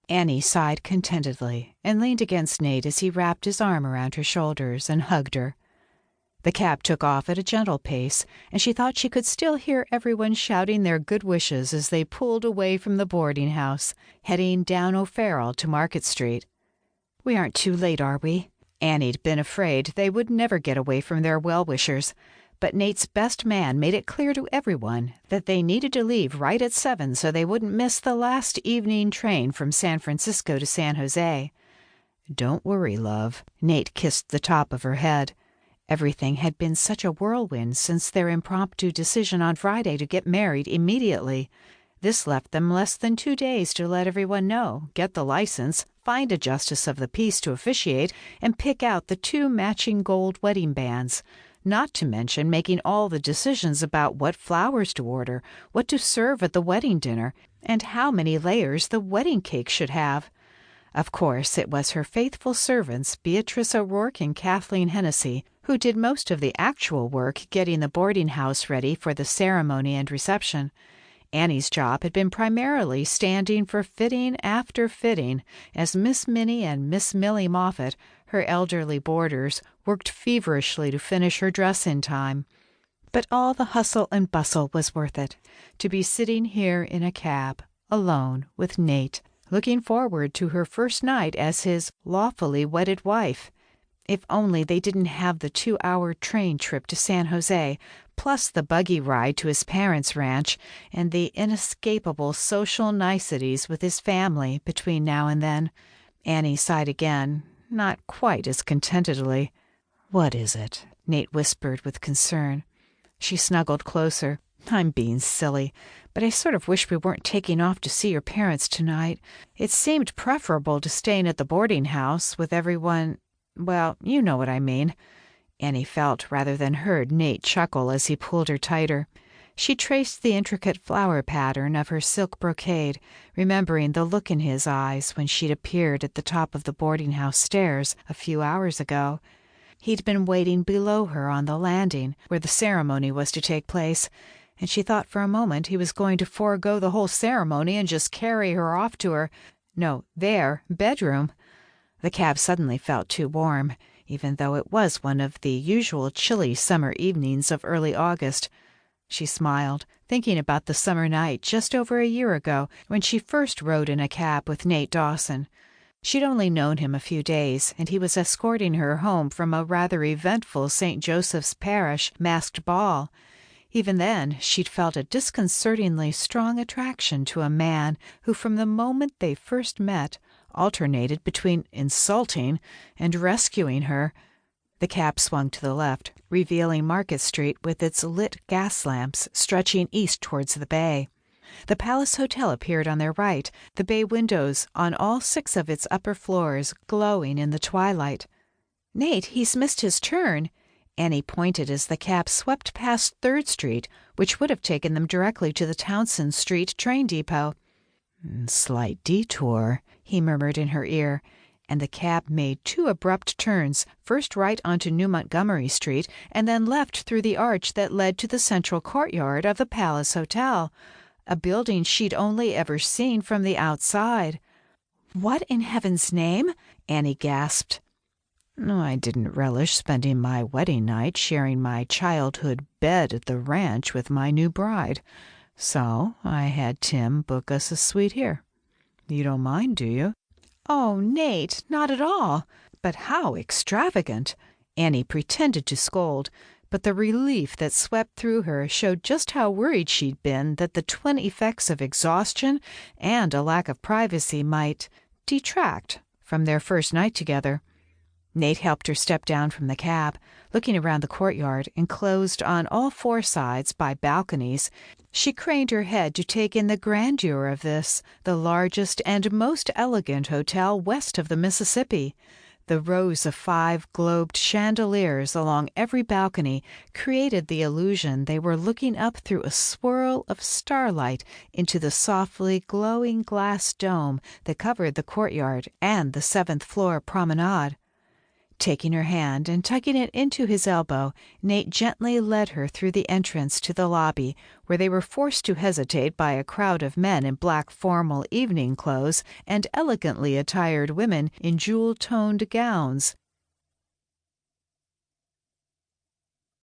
Annie sighed contentedly and leaned against Nate as he wrapped his arm around her shoulders and hugged her. The cab took off at a gentle pace, and she thought she could still hear everyone shouting their good wishes as they pulled away from the boarding house, heading down O'Farrell to Market Street. "We aren't too late, are we?" Annie'd been afraid they would never get away from their well-wishers, but Nate's best man made it clear to everyone that they needed to leave right at 7 so they wouldn't miss the last evening train from San Francisco to San Jose. "Don't worry, love." Nate kissed the top of her head. Everything had been such a whirlwind since their impromptu decision on Friday to get married immediately. This left them less than 2 days to let everyone know, get the license, find a justice of the peace to officiate, and pick out the 2 matching gold wedding bands, not to mention making all the decisions about what flowers to order, what to serve at the wedding dinner, and how many layers the wedding cake should have. Of course, it was her faithful servants, Beatrice O'Rourke and Kathleen Hennessy, who did most of the actual work getting the boarding house ready for the ceremony and reception. Annie's job had been primarily standing for fitting after fitting, as Miss Minnie and Miss Millie Moffat, her elderly boarders, worked feverishly to finish her dress in time. But all the hustle and bustle was worth it, to be sitting here in a cab, alone with Nate, looking forward to her first night as his lawfully wedded wife. If only they didn't have the 2-hour train trip to San Jose, plus the buggy ride to his parents' ranch, and the inescapable social niceties with his family between now and then. Annie sighed again, not quite as contentedly. "What is it?" Nate whispered with concern. She snuggled closer. "I'm being silly, but I sort of wish we weren't taking off to see your parents tonight. It seemed preferable to staying at the boarding house with everyone. Well, you know what I mean." Annie felt rather than heard Nate chuckle as he pulled her tighter. She traced the intricate flower pattern of her silk brocade, remembering the look in his eyes when she'd appeared at the top of the boarding house stairs a few hours ago. He'd been waiting below her on the landing where the ceremony was to take place, and she thought for a moment he was going to forego the whole ceremony and just carry her off to their bedroom. The cab suddenly felt too warm, even though it was one of the usual chilly summer evenings of early August. She smiled, thinking about the summer night just over a year ago when she first rode in a cab with Nate Dawson. She'd only known him a few days, and he was escorting her home from a rather eventful St. Joseph's Parish masked ball. Even then, she'd felt a disconcertingly strong attraction to a man who, from the moment they first met, alternated between insulting and rescuing her. The cab swung to the left, revealing Market Street with its lit gas lamps stretching east towards the bay. The Palace Hotel appeared on their right, the bay windows on all 6 of its upper floors glowing in the twilight. "Nate, he's missed his turn." Annie pointed as the cab swept past 3rd Street, which would have taken them directly to the Townsend Street train depot. "Slight detour," he murmured in her ear, and the cab made 2 abrupt turns, first right onto New Montgomery Street, and then left through the arch that led to the central courtyard of the Palace Hotel, a building she'd only ever seen from the outside. "What in heaven's name?" Annie gasped. "I didn't relish spending my wedding night sharing my childhood bed at the ranch with my new bride, so I had Tim book us a suite here. You don't mind, do you?" "Oh, Nate, not at all. But how extravagant!" Annie pretended to scold, but the relief that swept through her showed just how worried she'd been that the twin effects of exhaustion and a lack of privacy might detract from their first night together. Nate helped her step down from the cab, looking around the courtyard, enclosed on all 4 sides by balconies. She craned her head to take in the grandeur of this, the largest and most elegant hotel west of the Mississippi. The rows of 5 globed chandeliers along every balcony created the illusion they were looking up through a swirl of starlight into the softly glowing glass dome that covered the courtyard and the 7th floor promenade. Taking her hand and tucking it into his elbow, Nate gently led her through the entrance to the lobby, where they were forced to hesitate by a crowd of men in black formal evening clothes and elegantly attired women in jewel-toned gowns.